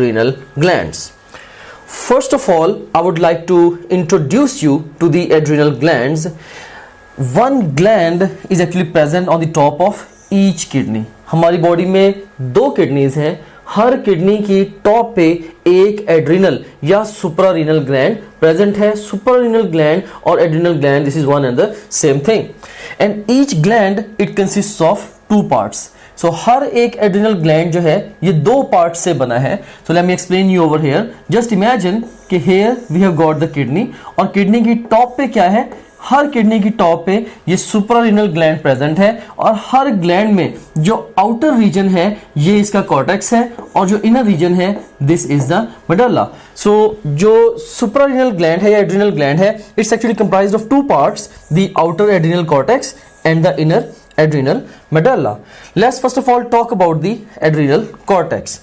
adrenal glands. First of all, I would like to introduce you to the adrenal glands. One gland is actually present on the top of each kidney. हमारी body में 2 kidneys हैं, हर kidney की top पे एक adrenal या suprarenal gland present है. Suprarenal gland और adrenal gland, this is one and the same thing, and each gland it consists of 2 parts. So हर एक एड्रिनल ग्लैंड जो है ये 2 पार्ट से बना है. So let me explain you over here. Just imagine कि here we have got the kidney, और किडनी की टॉप पे क्या है, हर किडनी की टॉप पे ये सुप्रारीनल ग्लैंड प्रेजेंट है, और हर ग्लैंड में जो आउटर रीजन है ये इसका कॉर्टेक्स है, और जो इनर रीजन है दिस इज द मेडुल्ला. सो जो सुप्रारीनल ग्लैंड है या एड्रिनल ग्लैंड है, it's actually comprised of 2 parts, the outer adrenal cortex and the inner adrenal medulla. Let's first of all talk about the adrenal cortex.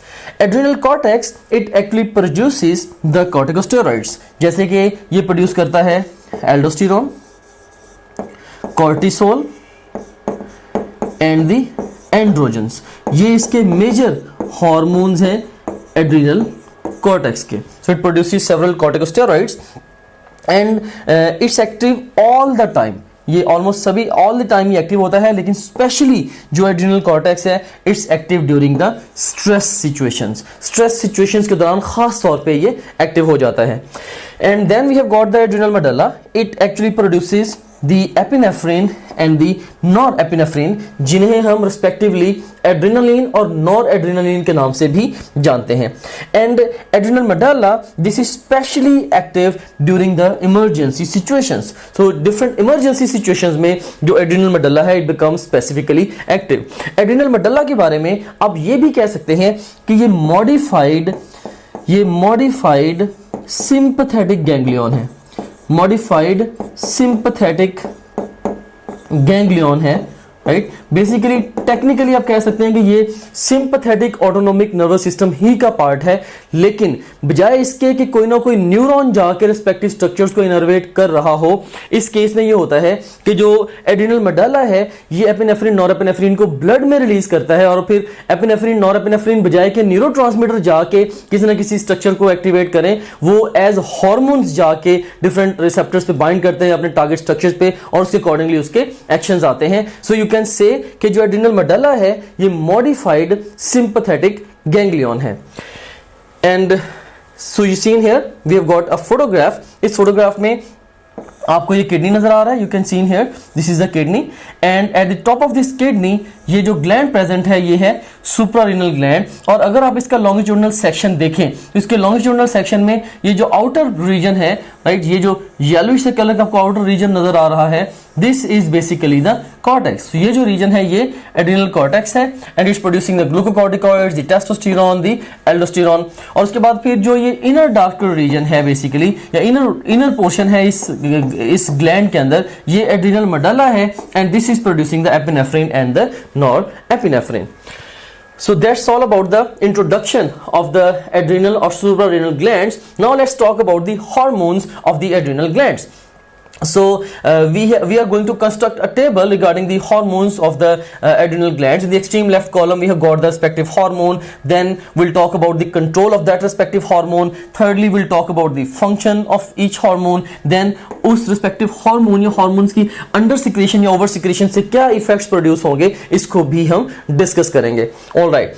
Adrenal cortex it actually produces the corticosteroids. जैसे कि ये produce करता है aldosterone, cortisol and the androgens. ये इसके major hormones हैं adrenal cortex के. So it produces several corticosteroids and it's active all the time. ये ऑलमोस्ट सभी ऑल द टाइम ये एक्टिव होता है, लेकिन स्पेशली जो एड्रिनल कॉर्टेक्स है it's active during the stress situations. Stress situations के दौरान खास तौर पे ये एक्टिव हो जाता है. And then we have got the adrenal medulla. It actually produces the epinephrine and the norepinephrine, जिन्हें हम रिस्पेक्टिवली एड्रेनालिन और नॉर एड्रेनालिन के नाम से भी जानते हैं. And adrenal medulla this is specially active during the emergency situations. So different emergency situations में जो एड्रिनल मेडुल्ला है it becomes specifically active. Adrenal medulla के बारे में आप ये भी कह सकते हैं कि ये मॉडिफाइड सिंपैथेटिक गैंग्लियन है. मॉडिफाइड सिंपैथेटिक गैंग्लियन है, राइट. बेसिकली टेक्निकली आप कह सकते हैं कि ये सिंपैथेटिक ऑटोनोमिक नर्वस सिस्टम ही का पार्ट है, लेकिन बजाय इसके कि कोई ना कोई न्यूरॉन जाकर रिस्पेक्टिव स्ट्रक्चर्स को इनर्वेट कर रहा हो, इस केस में ये होता है कि जो एड्रिनल मेडुल्ला है ये एपिनेफ्रिन नॉरएपिनेफ्रिन को ब्लड में रिलीज करता है, और फिर एपिनेफ्रिन नॉरएपिनेफ्रिन बजाय के न्यूरोट्रांसमीटर जाके किसी ना किसी स्ट्रक्चर को एक्टिवेट करें, वो एज हॉर्मोन्स जाके डिफरेंट रिसेप्टर्स पे बाइंड करते हैं अपने टारगेट स्ट्रक्चर्स पे, और उसके अकॉर्डिंगली उसके एक्शंस आते हैं. सो यू कैन से कि जो एड्रिनल मेडुल्ला है ये मॉडिफाइड सिंपैथेटिक गैंग्लियन है. And so you seen here we have got a photograph. इस फोटोग्राफ में आपको ये किडनी नजर आ रहा है. You can seen here this is the kidney, and at the top of this kidney ये जो ग्लैंड प्रेजेंट है ये है सुप्रारीनल ग्लैंड. और अगर आप इसका लॉन्गिट्यूडनल सेक्शन देखें तो इसके लॉन्गिट्यूडनल सेक्शन में ये जो आउटर रीजन है, राइट, ये जो येलोइश से कलर का आपको आउटर रीजन नजर आ रहा है, this is basically the cortex. ये जो रीजन है ये एड्रिनल कॉर्टेक्स है, and it's producing the glucocorticoids, the testosterone, the aldosterone. और उसके बाद फिर जो ये इनर डार्कर रीजन है बेसिकली, या इनर पोर्शन है इस ग्लैंड के अंदर, ये एड्रिनल मेडुल्ला है, and this is producing the epinephrine and the norepinephrine. So that's all about the introduction of the adrenal or suprarenal glands. Now let's talk about the hormones of the adrenal glands. So we are going to construct a table regarding the hormones of the adrenal glands. In the extreme left column we have got the respective hormone, then we'll talk about the control of that respective hormone, thirdly we'll talk about the function of each hormone, then उस respective hormone या hormones की under secretion या over secretion से क्या effects produce होंगे इसको भी हम discuss करेंगे. All right,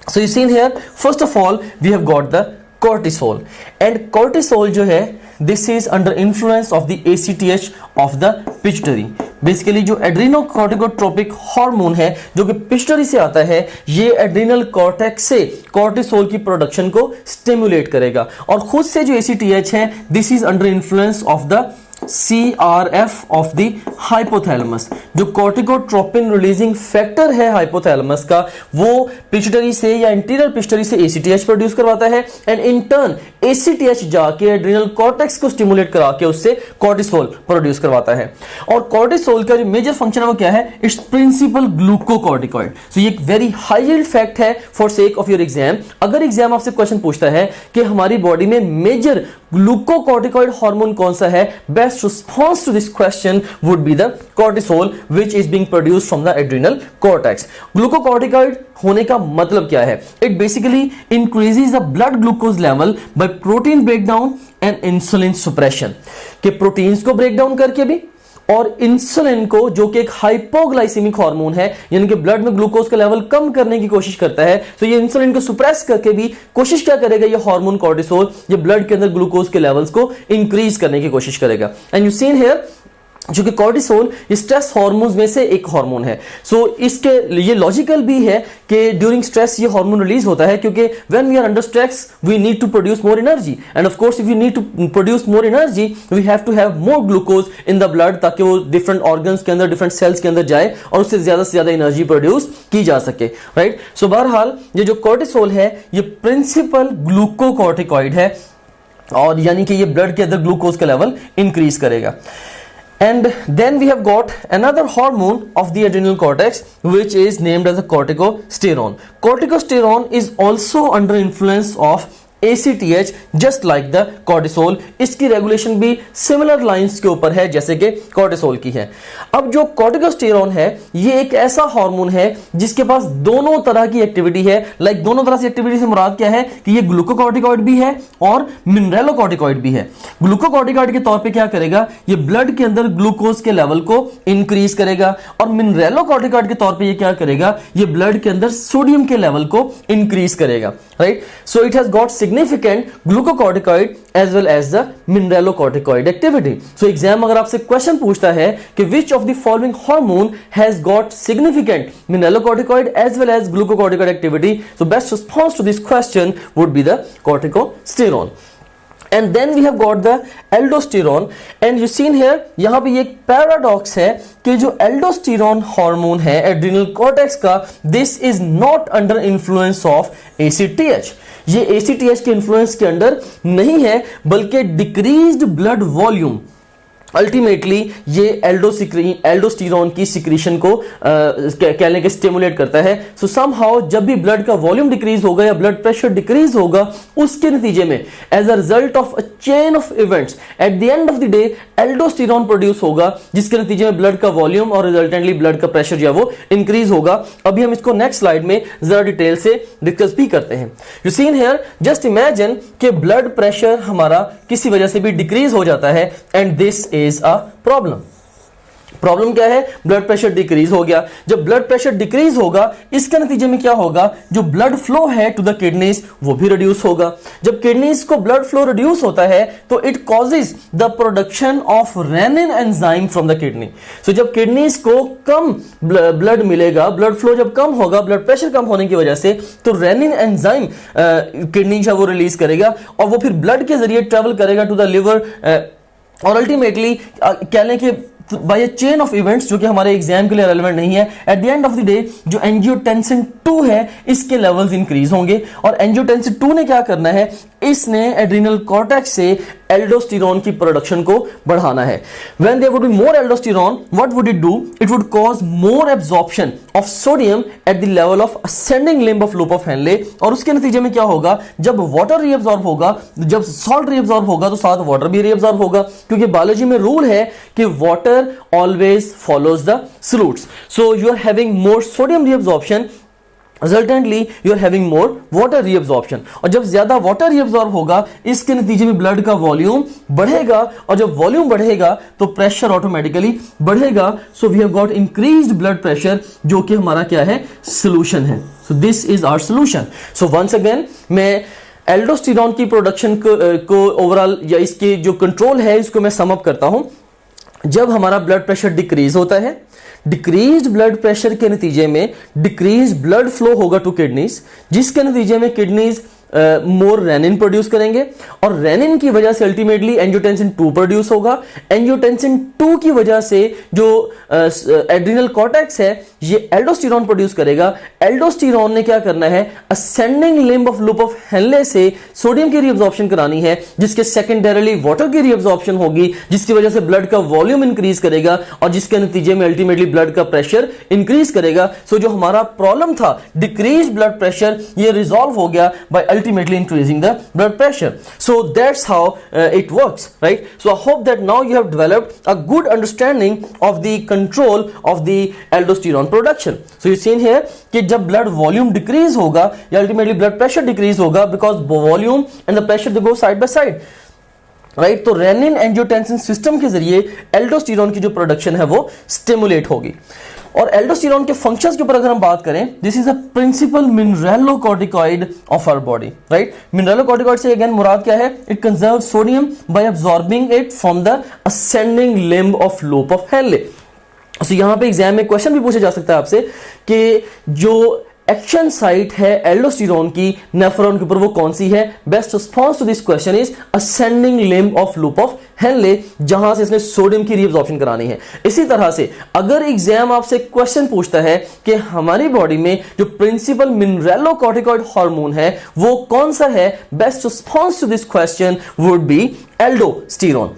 so you see here first of all we have got the cortisol, and cortisol जो है this is under influence of the ACTH of the pituitary. Basically जो एड्रीनोकॉर्टिकोट्रोपिक हार्मोन है जो कि पिट्यूटरी से आता है, ये एड्रिनल कॉर्टेक्स से कॉर्टिसोल की प्रोडक्शन को स्टिमुलेट करेगा, और खुद से जो ACTH है this is under influence of the CRF of the hypothalamus. जो कॉर्टिकोट्रोपिन रिलीजिंग फैक्टर है हाइपोथैलेमस का, वो पिट्यूटरी से या इंटीरियर पिट्यूटरी से ACTH प्रोड्यूस करवाता है, एंड इन टर्न ACTH जाके एड्रिनल कॉर्टेक्स को स्टिमुलेट करा के उससे कॉर्टिसोल प्रोड्यूस करवाता है. और कॉर्टिसोल का जो मेजर फंक्शन है वो क्या है, इट्स प्रिंसिपल ग्लूकोकॉर्टिकॉइड. सो ये एक वेरी हाई यील्ड फैक्ट है for sake of your exam. अगर एग्जाम आपसे क्वेश्चन पूछता है कि हमारी बॉडी में मेजर ग्लूकोकॉर्टिकॉइड हार्मोन कौन सा है, best best response to this question would be the cortisol, which is being produced from the adrenal cortex. Glucocorticoid होने का मतलब क्या है? It basically increases the blood glucose level by protein breakdown and insulin suppression. कि proteins को break down करके भी और इंसुलिन को, जो कि एक हाइपोग्लाइसेमिक हार्मोन है, यानी कि ब्लड में ग्लूकोज का लेवल कम करने की कोशिश करता है, तो ये इंसुलिन को सुप्रेस करके भी कोशिश क्या करेगा, ये हार्मोन कॉर्टिसोल, ये ब्लड के अंदर ग्लूकोज के लेवल्स को इंक्रीज करने की कोशिश करेगा. एंड यू सीन हियर, जो कि कॉर्टिसोल स्ट्रेस हार्मोन्स में से एक हार्मोन है. सो इसके ये लॉजिकल भी है कि ड्यूरिंग स्ट्रेस ये हार्मोन रिलीज होता है, क्योंकि when we are under stress we need to produce more energy, and of course if you need to produce more energy we have to have more glucose in the blood, ताकि वो different organs के अंदर, different cells के अंदर जाए और उससे ज्यादा एनर्जी प्रोड्यूस की जा सके. राइट. सो बहरहाल ये जो कॉर्टिसोल है ये प्रिंसिपल ग्लूकोकॉर्टिकॉइड है, और यानी कि ये ब्लड के अंदर ग्लूकोज का लेवल इंक्रीज करेगा. And then we have got another hormone of the adrenal cortex, which is named as a corticosterone. Corticosterone is also under influence of ACTH just like the cortisol. इसकी regulation भी similar lines के ऊपर है जैसे कि cortisol की है. अब जो कॉर्टिकोस्टेरोन है ये एक ऐसा हार्मोन है जिसके पास दोनों तरह की एक्टिविटी है. लाइक दोनों तरह से एक्टिविटी से मुराद क्या है कि ये ग्लूकोकॉर्टिकॉइड भी है और मिनरेलोकॉर्टिकॉइड भी है. ग्लूकोकॉर्टिकॉइड के तौर पे क्या करेगा, ये ब्लड के अंदर ग्लूकोज के लेवल को इंक्रीज करेगा, और मिनरेलोकॉर्टिकॉइड के तौर पे ये क्या करेगा, ये ब्लड के अंदर सोडियम के लेवल को इंक्रीज करेगा. Right. So it has got significant glucocorticoid as well as the mineralocorticoid activity. So exam अगर आपसे क्वेश्चन पूछता है कि which of the following hormone has got significant mineralocorticoid as well as glucocorticoid activity, so best response to this question would be the corticosterone. And then we have got the aldosterone, and you seen here यहाँ पे ये एक paradox है कि जो aldosterone hormone है adrenal cortex का, this is not under influence of ACTH. ये ACTH के इन्फ्लुएंस के अंडर नहीं है, बल्कि डिक्रीज्ड ब्लड वॉल्यूम अल्टीमेटली ये एल्डोस्टेरोन की सिक्रीशन को कहने के स्टिमुलेट करता है. सो समहाउ जब भी ब्लड का वॉल्यूम डिक्रीज होगा या ब्लड प्रेशर डिक्रीज होगा, उसके नतीजे में as a result of a chain of events at the end of the day aldosterone produce होगा, जिसके नतीजे में ब्लड का वॉल्यूम और रिजल्टेंटली ब्लड का प्रेशर जो है वो इंक्रीज होगा. अभी हम इसको नेक्स्ट स्लाइड में जरा डिटेल से डिस्कस भी करते हैं. You seen here, just imagine कि ब्लड प्रेशर हमारा किसी वजह से भी डिक्रीज हो जाता है, and this is a problem. Problem क्या है, ब्लड प्रेशर डिक्रीज हो गया. जब ब्लड प्रेशर डिक्रीज होगा, इसके नतीजे में क्या होगा, जो ब्लड फ्लो है टू द किडनीज वो भी रिड्यूस होगा. जब किडनीज को ब्लड फ्लो रिड्यूस होता है तो it causes the production of renin enzyme from the kidney. So जब किडनीज को कम ब्लड मिलेगा, ब्लड फ्लो जब कम होगा, ब्लड प्रेशर कम होने की वजह से, तो रेनिन एंजाइम किडनी जो वो रिलीज करेगा और वो फिर ब्लड के जरिए ट्रेवल करेगा टू द लिवर, और अल्टीमेटली कह लें कि by a chain of events जो कि हमारे एग्जाम के लिए रेलेवेंट नहीं है, at the end of the day जो एंजियोटेंसिन 2 है इसके लेवल्स इंक्रीज होंगे. और एंजियोटेंसिन 2 ने क्या करना है, इसने एड्रिनल कॉर्टेक्स से एल्डोस्टेरोन की प्रोडक्शन को बढ़ाना है. When there would be more aldosterone, what would it do, it would cause more absorption of sodium at the level of ascending limb of loop of Henle. और उसके नतीजे में क्या होगा, जब वाटर रीअब्सॉर्ब होगा, जब सॉल्ट रीअब्सॉर्ब होगा, तो साथ वाटर भी रीअब्सॉर्ब होगा, क्योंकि बायोलॉजी में रूल है कि water always follows the solutes. So you are having more sodium reabsorption, resultantly you are having more water reabsorption. और जब ज्यादा वाटर reabsorb होगा, इसके नतीजे में ब्लड का वॉल्यूम बढ़ेगा, और जब वॉल्यूम बढ़ेगा तो प्रेशर ऑटोमेटिकली बढ़ेगा. So we have got increased blood pressure, जो कि हमारा क्या है, सोल्यूशन है. So this is our solution. So once again मैं एल्डोस्टेरोन की प्रोडक्शन को ओवरऑल या इसकी जो कंट्रोल है इसको मैं सम अप करता हूं. जब हमारा ब्लड प्रेशर डिक्रीज होता है, डिक्रीज ब्लड प्रेशर के नतीजे में डिक्रीज ब्लड फ्लो होगा टू किडनीज, जिसके नतीजे में किडनीज मोर रेनिन प्रोड्यूस करेंगे, और रेनिन की वजह से अल्टीमेटली एंजियोटेंसिन 2 प्रोड्यूस होगा. एंजियोटेंसिन 2 की वजह से जो एड्रिनल कॉर्टेक्स है ये एल्डोस्टेरोन प्रोड्यूस करेगा. एल्डोस्टेरोन ने क्या करना है, ascending limb of loop of Henley से सोडियम की रीअब्जॉर्प्शन करानी है, जिसके सेकेंडरीली वाटर की रीअब्जॉर्प्शन होगी, जिसकी वजह से ब्लड का वॉल्यूम इंक्रीज करेगा, और जिसके नतीजे में अल्टीमेटली ब्लड का प्रेशर इंक्रीज करेगा. सो जो हमारा प्रॉब्लम था डिक्रीज ब्लड प्रेशर, ये रिजॉल्व हो गया bye ultimately increasing the blood pressure. So that's how it works, right? So I hope that now you have developed a good understanding of the control of the aldosterone production. So you seen here कि जब blood volume decrease होगा या ultimately blood pressure decrease होगा, because volume and the pressure they go side by side, right तो renin angiotensin system के जरिए aldosterone की जो प्रोडक्शन है वो स्टिमुलेट होगी. और एल्डोस्टेरोन के फंक्शंस के ऊपर अगर हम बात करें, this is a principal mineralocorticoid of our body, right. Mineralocorticoid से अगेन मुराद क्या है? It conserve sodium by absorbing it from the ascending limb of loop of Henle. तो यहां पे एग्जाम में क्वेश्चन भी पूछा जा सकता है आपसे कि जो एक्शन साइट है एल्डोस्टेरोन की नेफ्रॉन के ऊपर वो कौन सी है? Best response to this question is ascending limb of loop of Henle, जहां से इसने सोडियम की रीअब्जॉर्प्शन करानी है. इसी तरह से अगर एग्जाम आपसे क्वेश्चन पूछता है कि हमारी बॉडी में जो प्रिंसिपल मिनरलोकॉर्टिकॉइड हार्मोन है वो कौन सा है, best response to this question would be aldosterone.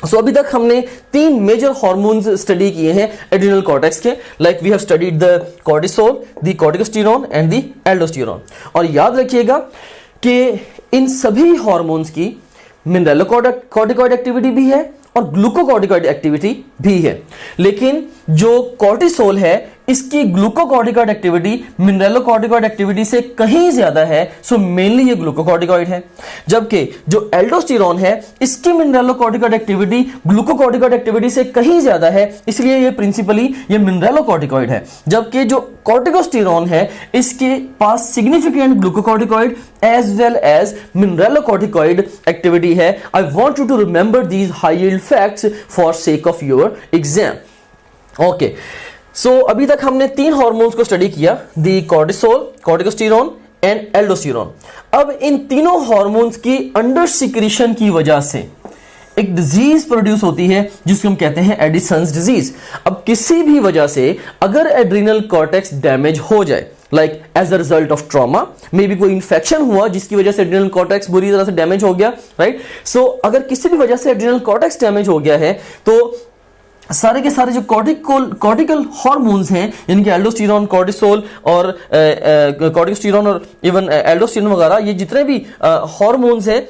So अभी तक हमने 3 मेजर हार्मोन्स स्टडी किए हैं एड्रिनल कॉर्टेक्स के, like we have studied the cortisol, the corticosterone and the aldosterone. और याद रखिएगा कि इन सभी हार्मोन्स की मिनरलोकॉर्टिकॉइड एक्टिविटी भी है और ग्लूकोकॉर्टिकॉइड एक्टिविटी भी है, लेकिन जो कॉर्टिसोल है इसकी ग्लूकोकॉर्टिकॉइड एक्टिविटी मिनरलोकॉर्टिकॉइड एक्टिविटी से कहीं ज्यादा है, सो मेनली ये ग्लूकोकॉर्टिकॉइड है. जबकि जो एल्डोस्टेरोन है इसकी मिनरलोकॉर्टिकॉइड एक्टिविटी ग्लूकोकॉर्टिकॉइड एक्टिविटी से कहीं ज्यादा है, इसलिए ये प्रिंसिपली ये मिनरलोकॉर्टिकॉइड है. जबकि जो कॉर्टिकोस्टेरोन है इसके पास significant glucocorticoid as well as mineralocorticoid activity है. I want you to remember these high yield facts for sake of your exam. Okay, so अभी तक हमने 3 हार्मोन्स को स्टडी किया, the cortisol, corticosterone and aldosterone. अब इन तीनों हार्मोन्स की अंडर सिक्रीशन की वजह से एक डिजीज प्रोड्यूस होती है जिसको हम कहते हैं एडिसन्स डिजीज. अब किसी भी वजह से अगर एड्रिनल कॉर्टेक्स डैमेज हो जाए, like as a result of trauma, maybe कोई इंफेक्शन हुआ जिसकी वजह से एड्रिनल कॉर्टेक्स बुरी तरह से डैमेज हो गया, राइट. सो अगर किसी भी वजह से एड्रिनल कॉर्टेक्स डैमेज हो गया है तो सारे के सारे जो कॉर्टिकल हार्मोन्स हैं, यानी कि एल्डोस्टेरोन, कॉर्टिसोल और कॉर्टिकोस्टेरोन और इवन एल्डोस्टेरोन वगैरह, ये जितने भी हार्मोन्स हैं,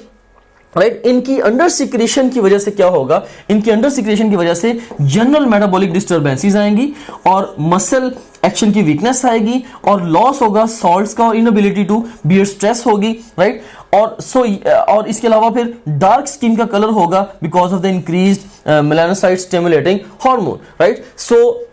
राइट, इनकी अंडर सिक्रेशन की वजह से क्या होगा? इनकी अंडर सिक्रेशन की वजह से जनरल मेटाबॉलिक डिस्टर्बेंसेस आएंगी और मसल एक्शन की वीकनेस आएगी और लॉस होगा सॉल्ट्स का और इनएबिलिटी टू बियर स्ट्रेस होगी, राइट. और इसके अलावा फिर डार्क स्किन का कलर होगा because of the increased melanocyte stimulating hormone, right. So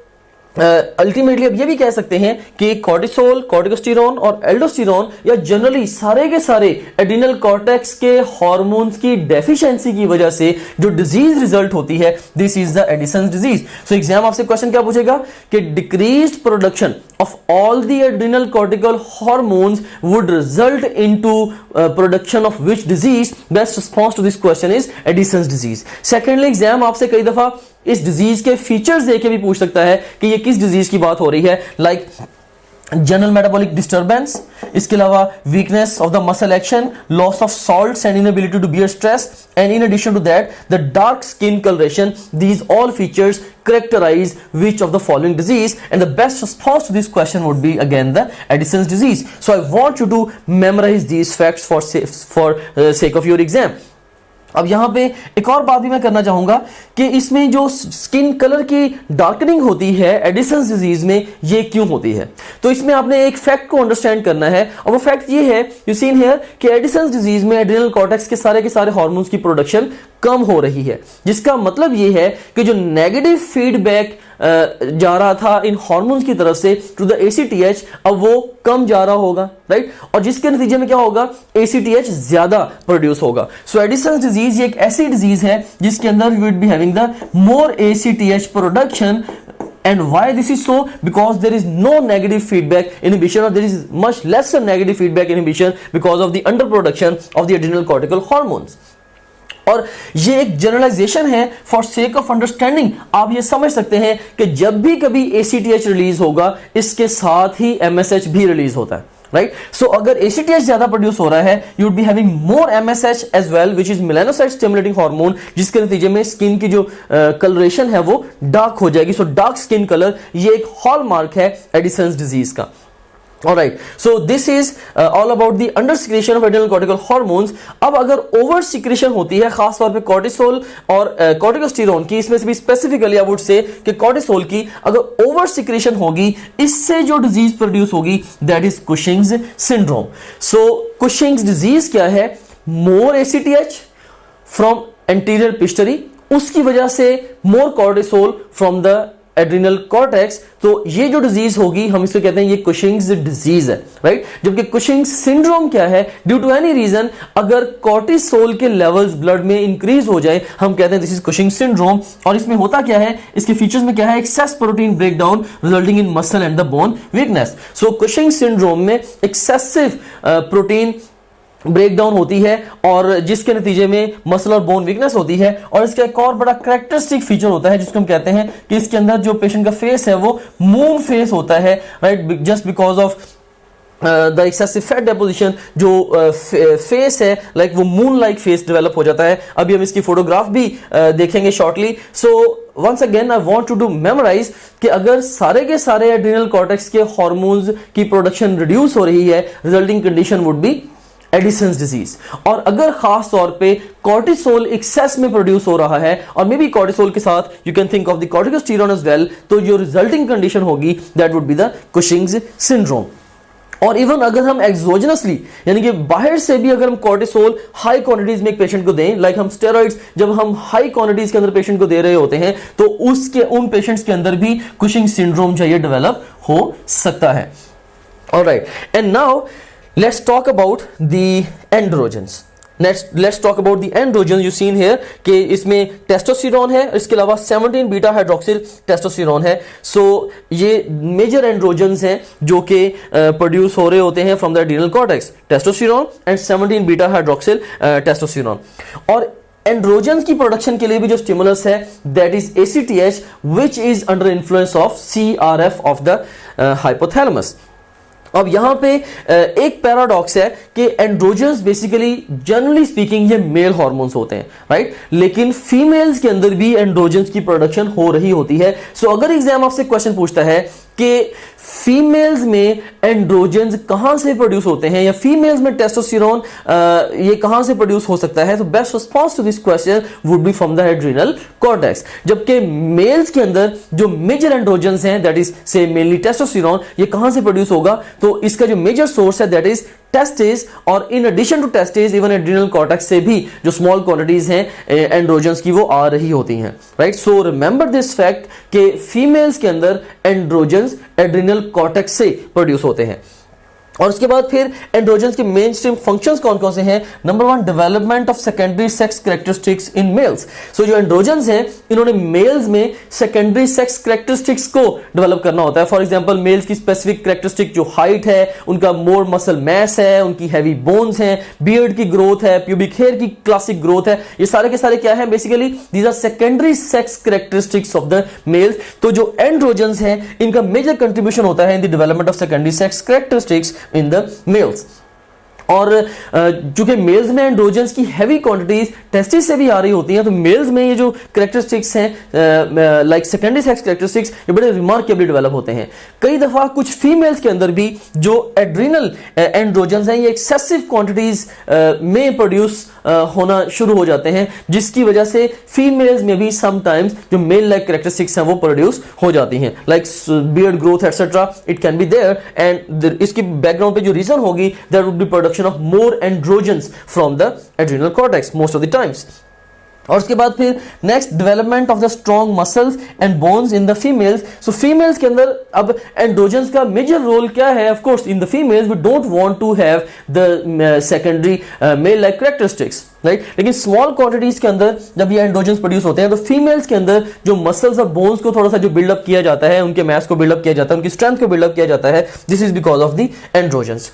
ultimately अब ये भी कह सकते हैं कि कॉर्टिसोल, कॉर्टिकोस्टेरोन और एल्डोस्टेरोन या जनरली सारे के सारे एड्रिनल कॉर्टेक्स के हार्मोन्स की डेफिशिएंसी की वजह से जो डिजीज रिजल्ट होती है, this is the Edison's disease. So exam आपसे क्वेश्चन क्या पूछेगा कि decreased production of all the adrenal cortical hormones would result into production of which disease? Best response to this question is Addison's disease. Secondly, exam आपसे कई दफा इस disease के features देके भी पूछ सकता है कि ये किस डिजीज की बात हो रही है, लाइक जनरल मेटाबॉलिक डिस्टर्बेंस, इसके अलावा weakness of the muscle action, loss of salts and inability to bear stress, and in addition to that the dark skin coloration. These all features characterize which of the following disease, and the best response to this question would be again the Addison's disease. So I want you to memorize these facts for sake of your exam. अब यहां पे एक और बात भी मैं करना चाहूंगा कि इसमें जो स्किन कलर की डार्कनिंग होती है एडिसन्स डिजीज में, ये क्यों होती है? तो इसमें आपने एक फैक्ट को अंडरस्टैंड करना है और वो फैक्ट ये है, यू सीन हियर, कि एडिसन्स डिजीज में एड्रिनल कॉर्टेक्स के सारे हार्मोन्स की प्रोडक्शन कम हो रही है, जिसका मतलब ये है कि जो नेगेटिव फीडबैक जा रहा था इन हार्मोन्स की तरफ से टू द ACTH, अब वो कम जा रहा होगा, राइट. और जिसके नतीजे में क्या होगा? ACTH ज्यादा प्रोड्यूस होगा. सो एडिसन्स डिजीज ये एक ऐसी डिजीज है जिसके अंदर you will be having the more ACTH production. And why this is so? Because there is no negative feedback inhibition, or there is much lesser negative feedback inhibition because of the underproduction of the adrenal cortical hormones. और ये एक generalisation है for sake of understanding. आप ये समझ सकते हैं कि जब भी कभी ACTH रिलीज होगा इसके साथ ही MSH भी रिलीज होता है, राइट. सो अगर ACTH ज्यादा प्रोड्यूस हो रहा है, you would be having more MSH as well, which is melanocyte stimulating hormone, जिसके नतीजे में स्किन की जो कलरेशन है वो डार्क हो जाएगी. सो डार्क स्किन कलर ये एक हॉलमार्क है एडिसन्स डिजीज का. Alright, so this is all about the under secretion of adrenal cortical hormones. अब अगर ओवर सिक्रेशन होती है खास तौर पे कॉर्टिसोल और कॉर्टिकोस्टेरोन की, इसमें से भी स्पेसिफिकली आई वुड से कि कॉर्टिसोल की अगर ओवर सिक्रेशन होगी, इससे जो डिजीज प्रोड्यूस होगी that is Cushing's syndrome. So Cushing's disease क्या है? More ACTH from anterior pituitary, उसकी वजह से more cortisol from the adrenal cortex. तो ये जो डिजीज होगी हम इसे कहते हैं ये कुशिंग्स डिजीज है, राइट. जबकि कुशिंग्स सिंड्रोम क्या है? ड्यू टू एनी रीजन अगर कॉर्टिसोल के लेवल्स ब्लड में इंक्रीज हो जाए, हम कहते हैं दिस इज कुशिंग सिंड्रोम. और इसमें होता क्या है, इसके फीचर्स में क्या है? Access protein breakdown resulting in muscle and the bone weakness. So Cushing syndrome में एक्सेसिव प्रोटीन ब्रेकडाउन होती है और जिसके नतीजे में मसल और बोन वीकनेस होती है. और इसका एक और बड़ा कैरेक्टरिस्टिक फीचर होता है जिसको हम कहते हैं कि इसके अंदर जो पेशेंट का फेस है वो मून फेस होता है, right, just because of the excessive fat deposition. जो फेस है लाइक वो मून लाइक फेस डेवलप हो जाता है. अभी हम इसकी फोटोग्राफ भी देखेंगे shortly. So once again I want to do memorize कि अगर सारे के सारे एड्रिनल कॉर्टेक्स के हार्मोन्स की प्रोडक्शन रिड्यूस हो रही है, resulting condition would be Edison's disease. और अगर खास तौर पे कॉर्टिसोल एक्सेस में प्रोड्यूस हो रहा है और मे बी कॉर्टिसोल के साथ you can think of the corticosterone as well, तो जो रिजल्टिंग कंडीशन होगी that would be the Cushing's syndrome. और इवन अगर हम एक्सोजनसली यानी कि बाहर से भी अगर हम कॉर्टिसोल हाई क्वांटिटीज में एक पेशेंट को दें, लाइक हम स्टेरॉइड्स जब हम हाई क्वांटिटीज के अंदर पेशेंट को दे रहे होते हैं, तो उसके उन पेशेंट्स के अंदर भी कुशिंग सिंड्रोम जो ये डेवलप हो सकता है. Alright, and now let's talk about the androgens. Let's talk about the androgens. You seen here कि इसमें टेस्टोस्टेरोन है, इसके अलावा 17 बीटा हाइड्रोक्सिल टेस्टोस्टेरोन है. सो ये मेजर एंड्रोजन्स हैं जो कि प्रोड्यूस हो रहे होते हैं from the adrenal cortex, testosterone and 17 beta hydroxyl testosterone. और एंड्रोजन्स की प्रोडक्शन के लिए भी जो स्टिमुलस है that is ACTH which is under influence of CRF of the hypothalamus. अब यहां पे एक पैराडॉक्स है कि एंड्रोजन्स बेसिकली जनरली स्पीकिंग ये मेल हार्मोन्स होते हैं, राइट, लेकिन फीमेल्स के अंदर भी एंड्रोजन्स की प्रोडक्शन हो रही होती है. सो अगर एग्जाम आपसे क्वेश्चन पूछता है कि फीमेल्स में एंड्रोजन्स कहां से प्रोड्यूस होते हैं या फीमेल्स में टेस्टोस्टेरोन ये कहां से प्रोड्यूस हो सकता है, तो best response to this question would be from the adrenal cortex. जबकि मेल्स के अंदर जो मेजर एंड्रोजन्स हैं दैट इज से मेनली टेस्टोस्टेरोन, ये कहां से प्रोड्यूस होगा, तो इसका जो मेजर सोर्स है दैट इज टेस्टिस. और in addition to testis even adrenal cortex से भी जो स्मॉल क्वांटिटीज हैं एंड्रोजन्स की वो आ रही होती हैं, right. So remember this fact कि फीमेल्स के अंदर एंड्रोजन्स एड्रिनल कॉर्टेक्स से प्रोड्यूस होते हैं. और उसके बाद फिर एंड्रोजन्स के मेन स्ट्रीम फंक्शंस कौन कौन से हैं? Number 1, development of secondary sex characteristics in males. So जो एंड्रोजन्स हैं इन्होंने मेल्स में सेकेंडरी सेक्स कैरेक्टरिस्टिक्स को डेवलप करना होता है. फॉर एग्जांपल मेल्स की स्पेसिफिक कैरेक्टरिस्टिक जो हाइट है, उनका मोर मसल मैस है, उनकी हैवी बोन्स हैं, बियर्ड की ग्रोथ है, प्यूबिक हेयर की क्लासिक ग्रोथ है. ये सारे के सारे क्या है? Basically these are secondary sex characteristics of the mails. तो जो एंड्रोजन्स हैं इनका मेजर कंट्रीब्यूशन होता है in the development of secondary sex characteristics in the males. और चूंकि मेल्स में एंड्रोजन्स की हैवी क्वांटिटीज टेस्टिस से भी आ रही होती हैं, तो मेल्स में ये जो कैरेक्टरिस्टिक्स हैं लाइक सेकेंडरी सेक्स कैरेक्टरिस्टिक्स ये बड़े रिमार्केबली डेवलप होते हैं. कई दफा कुछ फीमेल्स के अंदर भी जो एड्रिनल एंड्रोजन्स हैं ये एक्सेसिव क्वांटिटीज में प्रोड्यूस होना शुरू हो जाते हैं, जिसकी वजह से फीमेल्स में भी समटाइम्स जो मेल लाइक कैरेक्टरिस्टिक्स हैं वो प्रोड्यूस हो जाती हैं, like beard growth etcetera. It can be there and इसकी बैकग्राउंड पे जो रीजन होगी that would be production of more androgens from the adrenal cortex most of the times. और उसके बाद फिर next development of the strong muscles and bones in the females. So females के अंदर अब एंड्रोजन्स का मेजर रोल क्या है? Of course in the females we don't want to have the secondary male like characteristics, right. लेकिन small quantities के अंदर जब ये एंड्रोजन्स प्रोड्यूस होते हैं तो फीमेल्स के अंदर जो मसल्स और बोन्स को थोड़ा सा जो बिल्डअप किया जाता है, उनके मैस को बिल्डअप किया जाता है, उनकी स्ट्रेंथ को बिल्डअप किया जाता है, this is because of the androgens.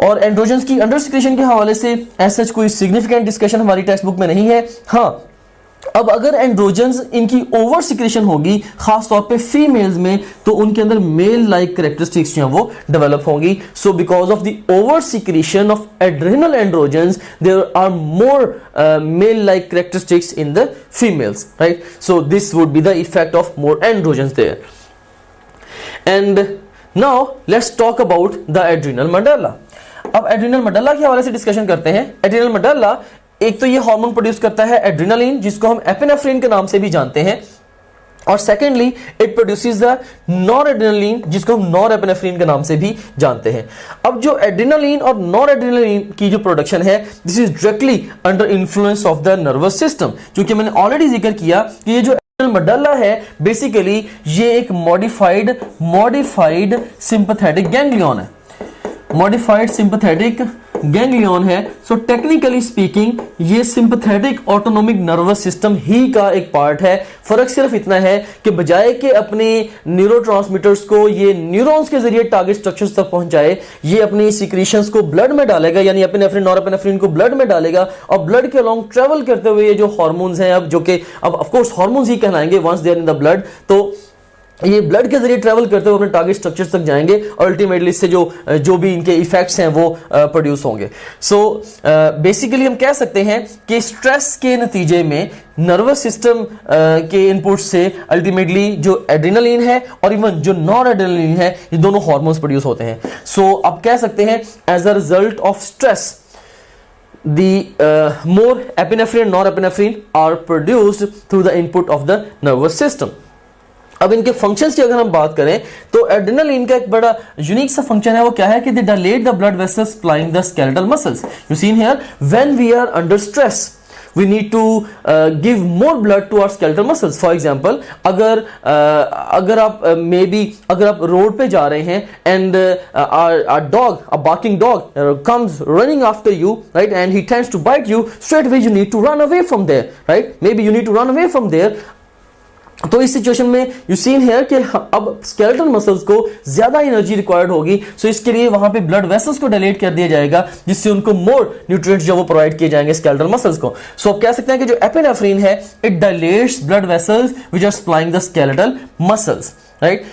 और एंड्रोजन्स की अंडर सिक्रेशन के हवाले से ऐसा कोई सिग्निफिकेंट डिस्कशन हमारी टेक्स्ट बुक में नहीं है. हाँ, अब अगर एंड्रोजन्स इनकी ओवर सिक्रेशन होगी खास तौर पे फीमेल्स में, तो उनके अंदर मेल लाइक कैरेक्टरिस्टिक्स जो हैं वो डेवलप होंगी. So because of the over secretion of adrenal androgens there are more male like characteristics in the females, right. So this would be the effect of more androgens there. And now let's talk about the adrenal medulla. अब adrenal medulla के हवाले से discussion करते हैं। Adrenal medulla एक तो ये hormone produce करता है एड्रेनालिन, जिसको हम एपिनेफ्रिन के नाम से भी जानते हैं, और secondly it produces the noradrenaline, जिसको हम नॉरएपिनेफ्रिन के नाम से भी जानते हैं। अब जो एड्रेनालिन और नॉरएड्रेनालिन की जो प्रोडक्शन है, this is directly under influence of the nervous system. क्योंकि मैंने ऑलरेडी जिक्र किया कि ये जो एड्रेनल मेडुला है बेसिकली ये एक मॉडिफाइड सिंपैथेटिक गैंग्लियन है, मॉडिफाइड सिंपैथेटिक गैंग्लियन है। सो टेक्निकली स्पीकिंग ये सिंपैथेटिक ऑटोनोमिक नर्वस सिस्टम ही का एक पार्ट है। फर्क सिर्फ इतना है कि बजाय के अपने न्यूरोट्रांसमीटर्स को ये न्यूरॉन्स के जरिए टारगेट स्ट्रक्चर्स तक पहुंचाए, ये अपनी सिक्रीशंस को ब्लड में डालेगा, यानी एपिनेफ्रिन नॉरएपिनेफ्रिन को ब्लड में डालेगा, और ब्लड के अलोंग ट्रेवल करते हुए ये जो हार्मोन्स हैं, अब जो कि अब ऑफ कोर्स हार्मोन्स ही कहलाएंगे once they are in the blood, तो ये ब्लड के जरिए ट्रेवल करते हुए अपने टारगेट स्ट्रक्चर्स तक जाएंगे और अल्टीमेटली इससे जो भी इनके इफेक्ट्स हैं वो प्रोड्यूस होंगे। सो बेसिकली हम कह सकते हैं कि स्ट्रेस के नतीजे में नर्वस सिस्टम के इनपुट से अल्टीमेटली जो एड्रेनालिन है और इवन जो नॉन एड्रेनालिन है, ये दोनों हार्मोन्स प्रोड्यूस होते हैं। सो अब कह सकते हैं as a result of stress the more epinephrine and norepinephrine are produced through the input of the nervous system। अब इनके फंक्शंस की अगर हम बात करें तो एड्रेनालिन का एक बड़ा यूनिक सा फंक्शन है, वो क्या है कि they dilate the blood vessels supplying the skeletal muscles. You seen here when we are under stress we need to give more blood to our skeletal muscles। for example अगर आप अगर आप रोड पे जा रहे हैं and our dog, a barking dog comes running after you, right, and he tends to bite you, straight away you need to run away from there, right, maybe you need to run away from there। तो इस situation में you seen here कि अब skeletal muscles को ज्यादा energy required होगी, सो इसके लिए वहां पे ब्लड वेसल्स को डायलेट कर दिया जाएगा, जिससे उनको मोर न्यूट्रिएंट्स जो वो प्रोवाइड किए जाएंगे स्केलेटल मसल्स को। सो आप कह सकते हैं कि जो एपिनेफ्रिन है it dilates blood vessels which are supplying the skeletal muscles, right.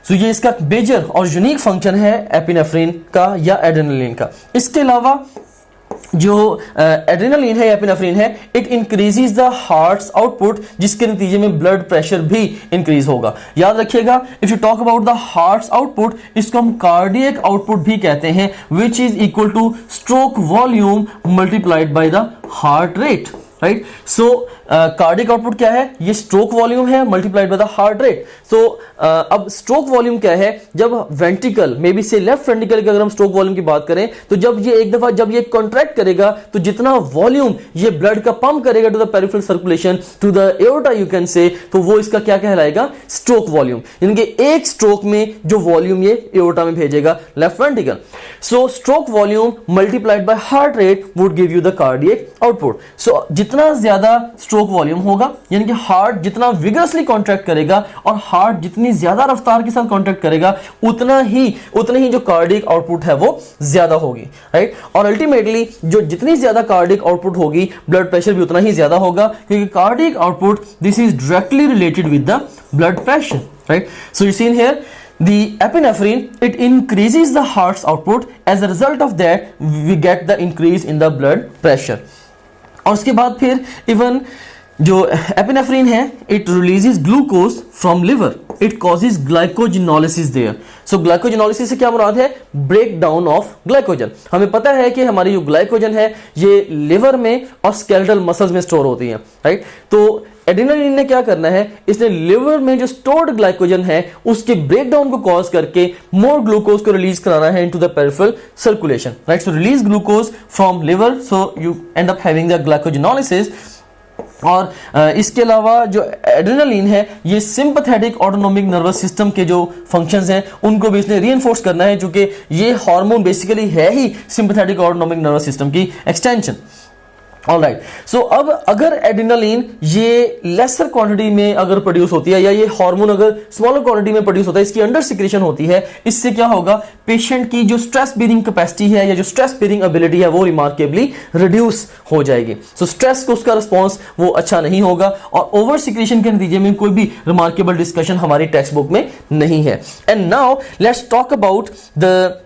So ये इसका मेजर और यूनिक फंक्शन है एपिनेफ्रिन का या एड्रेनालिन का। इसके अलावा जो एड्रेनालिन है, एपिनेफ्रिन है, it increases the heart's output, जिसके नतीजे में ब्लड प्रेशर भी इंक्रीज होगा। याद रखिएगा, if you talk about the heart's output, इसको हम कार्डियक आउटपुट भी कहते हैं, which is equal to stroke volume multiplied by the heart rate, right. So cardiac output क्या है, ये स्ट्रोक वॉल्यूम है multiplied by the heart rate. So अब स्ट्रोक वॉल्यूम क्या है, जब वेंट्रिकल मे बी से लेफ्ट वेंट्रिकल की अगर हम स्ट्रोक वॉल्यूम की बात करें तो जब ये एक दफा जब ये कॉन्ट्रैक्ट करेगा तो जितना वॉल्यूम ये ब्लड का पंप करेगा to the peripheral circulation to the aorta you can say, तो वो इसका क्या कहलाएगा, स्ट्रोक वॉल्यूम। यानी कि एक स्ट्रोक में जो वॉल्यूम ये एओर्टा में भेजेगा left ventricle. So stroke volume multiplied by heart rate would give you the cardiac output. So जितना ज्यादा स्ट्रोक वॉल्यूम होगा, यानी कि हार्ट जितना विगरसली कॉन्ट्रैक्ट करेगा और हार्ट जितनी ज्यादा रफ्तार के साथ कॉन्ट्रैक्ट करेगा, उतना ही जो कार्डियक आउटपुट है वो ज्यादा होगी, राइट। और अल्टीमेटली जो जितनी ज्यादा कार्डियक आउटपुट होगी, ब्लड प्रेशर भी उतना ही ज्यादा होगा, क्योंकि cardiac output this is directly related with the blood pressure, right. So you seen here the epinephrine it increases the heart's output, as a result of that we get the increase in the blood pressure। और उसके बाद फिर even जो epinephrine है it releases glucose from liver, it causes glycogenolysis there. So glycogenolysis से क्या मुराद है, break down of glycogen. हमें पता है कि हमारी जो ग्लाइकोजन है ये लिवर में और स्केलेटल मसल्स में स्टोर होती है, राइट। तो एड्रेनालिन ने क्या करना है, इसने लिवर में जो स्टोर्ड ग्लाइकोजन है उसके ब्रेकडाउन को कॉज करके मोर ग्लूकोज को रिलीज कराना है into the peripheral circulation, right. So release glucose from liver, so you and up having the glycogenolysis. और इसके अलावा जो एड्रेनालिन है ये सिंपैथेटिक ऑटोनोमिक नर्वस सिस्टम के जो फंक्शंस हैं उनको भी इसने रीइंफोर्स करना है, क्योंकि ये हार्मोन बेसिकली है ही सिंपैथेटिक ऑटोनोमिक नर्वस सिस्टम की एक्सटेंशन। ऑलराइट, सो अब अगर एड्रेनालिन ये लेसर क्वांटिटी में अगर प्रोड्यूस होती है या ये हार्मोन अगर स्मॉलर क्वांटिटी में प्रोड्यूस होता है, इसकी अंडर सिक्रेशन होती है, इससे क्या होगा, पेशेंट की जो स्ट्रेस बेयरिंग कैपेसिटी है या जो स्ट्रेस बेयरिंग एबिलिटी है वो रिमार्केबली रिड्यूस हो जाएगी। सो स्ट्रेस को उसका रिस्पॉन्स वो अच्छा नहीं होगा और ओवर सिक्रेशन के नतीजे में कोई भी रिमार्केबल डिस्कशन हमारी टेक्स्ट बुक में नहीं है। And now let's talk about the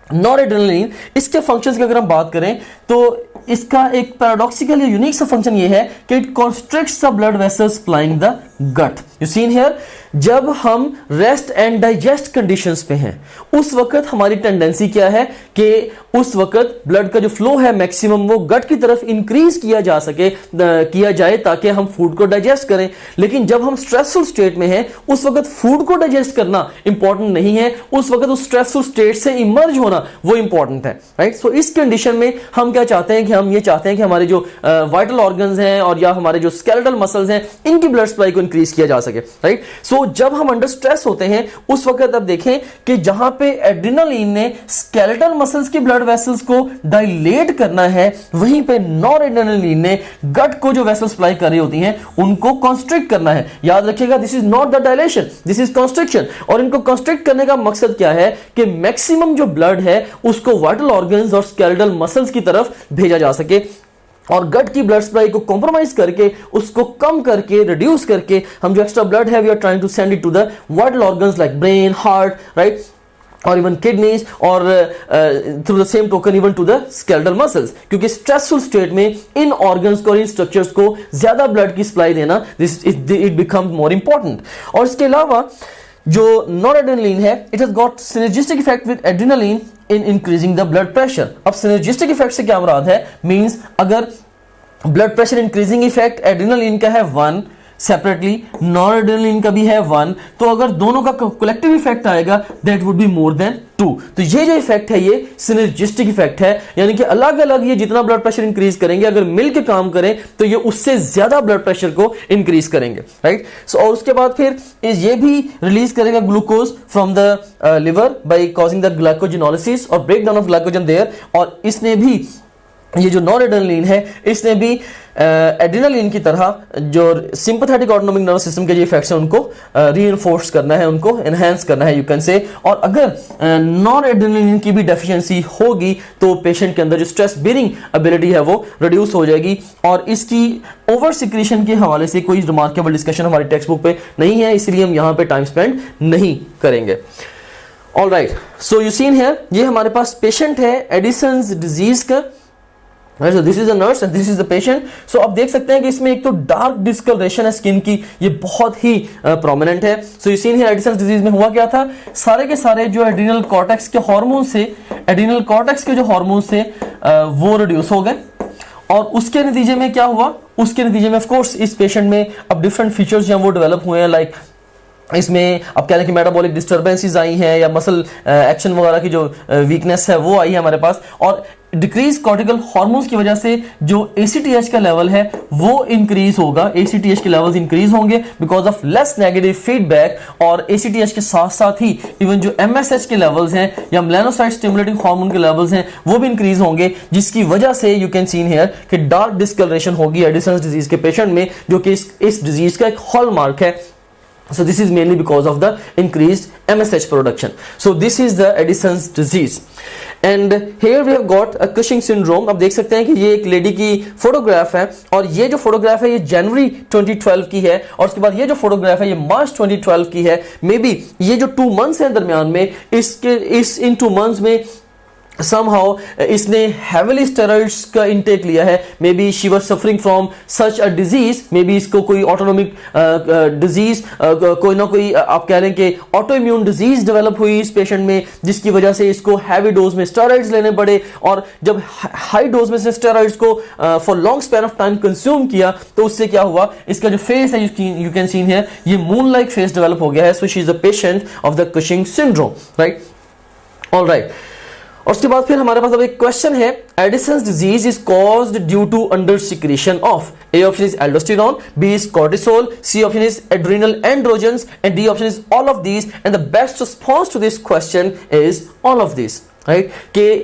noradrenaline. इसके फंक्शंस की अगर हम बात करें तो इसका एक पैराडॉक्सिकल या यूनिक सा फंक्शन ये है कि it constricts the blood vessels supplying the gut. You seen here जब हम रेस्ट एंड डाइजेस्ट कंडीशंस पे हैं उस वक्त हमारी टेंडेंसी क्या है कि उस वक्त ब्लड का जो फ्लो है मैक्सिमम वो गट की तरफ इंक्रीज किया जाए ताकि हम फूड को डाइजेस्ट करें। लेकिन जब हम स्ट्रेसफुल स्टेट में हैं उस वक्त फूड को डाइजेस्ट करना इंपॉर्टेंट नहीं है, उस वक्त उस स्ट्रेसफुल स्टेट से इमर्ज होना वो इंपॉर्टेंट है, राइट। सो इस कंडीशन में हम क्या चाहते हैं कि हम ये चाहते हैं कि हमारे जो वाइटल ऑर्गन्स हैं और या हमारे जो स्केलेटल मसल्स हैं इनकी ब्लड सप्लाई को इंक्रीज किया जा सके, राइट। सो जब हम अंडर स्ट्रेस होते हैं उस वक्त अब देखें कि जहां पे एड्रेनालिन ने स्केलेटल मसल्स की ब्लड वेसल्स को डायलेट करना है, वहीं पे नॉरएड्रेनालिन ने गट को जो वेसल सप्लाई कर रही होती हैं उनको कंस्ट्रिक्ट करना है। याद रखिएगा, this is not the dilation, this is constriction. और इनको कंस्ट्रिक्ट करने का मकसद क्या है कि मैक्सिमम जो ब्लड है उसको वाइटल ऑर्गन्स और स्केलेटल मसल्स की तरफ भेजा जा सके और गट की ब्लड सप्लाई को कॉम्प्रोमाइज करके उसको कम करके रिड्यूस करके हम जो एक्स्ट्रा ब्लड है we are trying to send it to the vital organs like brain, heart, right, और इवन किडनीज और through the same token even to the skeletal muscles, क्योंकि स्ट्रेसफुल स्टेट में इन ऑर्गन्स को और इन स्ट्रक्चर्स को ज्यादा ब्लड की सप्लाई देना इट बिकम मोर इंपॉर्टेंट। और इसके अलावा जो नॉरएड्रेनालिन है it has got synergistic effect with adrenaline in increasing the blood pressure. अब सिनर्जिस्टिक इफेक्ट से क्या मुराद है, मींस अगर blood pressure increasing effect adrenaline का है 1, सेपरेटली नॉरएड्रेनालिन का भी है 1, तो अगर दोनों का कलेक्टिव इफेक्ट आएगा that would be more than 2। तो ये जो इफेक्ट है ये सिनर्जिस्टिक इफेक्ट है, यानी कि अलग अलग ये जितना ब्लड प्रेशर इंक्रीज करेंगे अगर मिलकर काम करें तो ये उससे ज्यादा ब्लड प्रेशर को इंक्रीज करेंगे, राइट। सो और उसके बाद फिर ये भी रिलीज करेगा glucose from the liver by causing the glycogenolysis और break down of glycogen there. और इसने भी ये जो नॉरएड्रेनालिन है इसने भी एड्रेनालिन की तरह जो सिंपैथेटिक ऑटोनॉमिक नर्वस सिस्टम के जो इफेक्ट्स हैं उनको रीइंफोर्स करना है, उनको एनहांस करना है, यू कैन से। और अगर नॉरएड्रेनालिन की भी डेफिशिएंसी होगी तो पेशेंट के अंदर जो स्ट्रेस बेयरिंग एबिलिटी है वो रिड्यूस हो जाएगी। और इसकी ओवर सिक्रीशन के हवाले से कोई रिमार्केबल डिस्कशन हमारी टेक्स्ट बुक पे नहीं है, इसलिए हम यहाँ पे टाइम स्पेंड नहीं करेंगे। All right, so you seen here ये हमारे पास पेशेंट है एडिसन्स डिजीज का। So this is a nurse and this is the patient. So आप देख सकते हैं कि इसमें एक तो डार्क डिस्कलरेशन है स्किन की, ये बहुत ही प्रोमिनेंट है। So you see here Edison's disease में हुआ क्या था, सारे के सारे जो एड्रीनल कॉर्टेक्स के हार्मोन से एड्रीनल कॉर्टेक्स के जो हार्मोन से वो रिड्यूस हो गए और उसके नतीजे में क्या हुआ, उसके नतीजे में ऑफ कोर्स इस पेशेंट में अब डिफरेंट फीचर्स जो वो डेवलप हुए हैं, लाइक इसमें अब कह रहे हैं कि मेटाबॉलिक डिस्टर्बेंसेस आई हैं या मसल एक्शन वगैरह की जो वीकनेस है वो आई है हमारे पास। और डिक्रीज कॉर्टिकल हार्मोन्स की वजह से जो ACTH का लेवल है वो इंक्रीज होगा, ACTH के लेवल्स इंक्रीज होंगे because of less negative feedback. और ACTH के साथ साथ ही इवन जो MSH के लेवल्स हैं या मेलानोसाइट स्टिमुलेटिंग हार्मोन के लेवल्स हैं वो भी इंक्रीज होंगे, जिसकी वजह से यू कैन सीन हियर कि डार्क डिस्कलरेशन होगी एडिसन्स डिजीज के पेशेंट में, जो कि इस डिजीज का एक हॉलमार्क है। So this is mainly because of the increased MSH production. So this is the Addison's disease. And here we have got a Cushing syndrome. आप देख सकते हैं कि ये एक लेडी की फोटोग्राफ है और ये जो फोटोग्राफ है ये जनवरी 2012 की है और उसके बाद ये जो फोटोग्राफ है ये मार्च 2012 की है। मे बी ये जो 2 मंथ्स हैं दरमियान में इन 2 मंथ्स में somehow इसने heavily steroids का intake लिया है, may be she was suffering from such a disease, may be इसको कोई ऑटोनॉमिक डिजीज कोई ना कोई आप कह रहे हैं कि ऑटो इम्यून डिजीज डेवलप हुई इस पेशेंट में, जिसकी वजह से इसको हैवी डोज में स्टेरॉइड्स लेने पड़े। और जब हाई डोज में से स्टेरॉइड्स को for long span of time consume किया तो उससे क्या हुआ, इसका जो फेस है यू कैन सीन हियर ये मून लाइक फेस डेवलप हो गया है। So she is a patient of the Cushing syndrome, right. All right, और उसके बाद फिर हमारे पास अब एक क्वेश्चन है, Addison's disease is caused due to under secretion of, A option is aldosterone, B is cortisol, C option is adrenal androgens and D option is all of these. And the best response to this question is all of this, right. के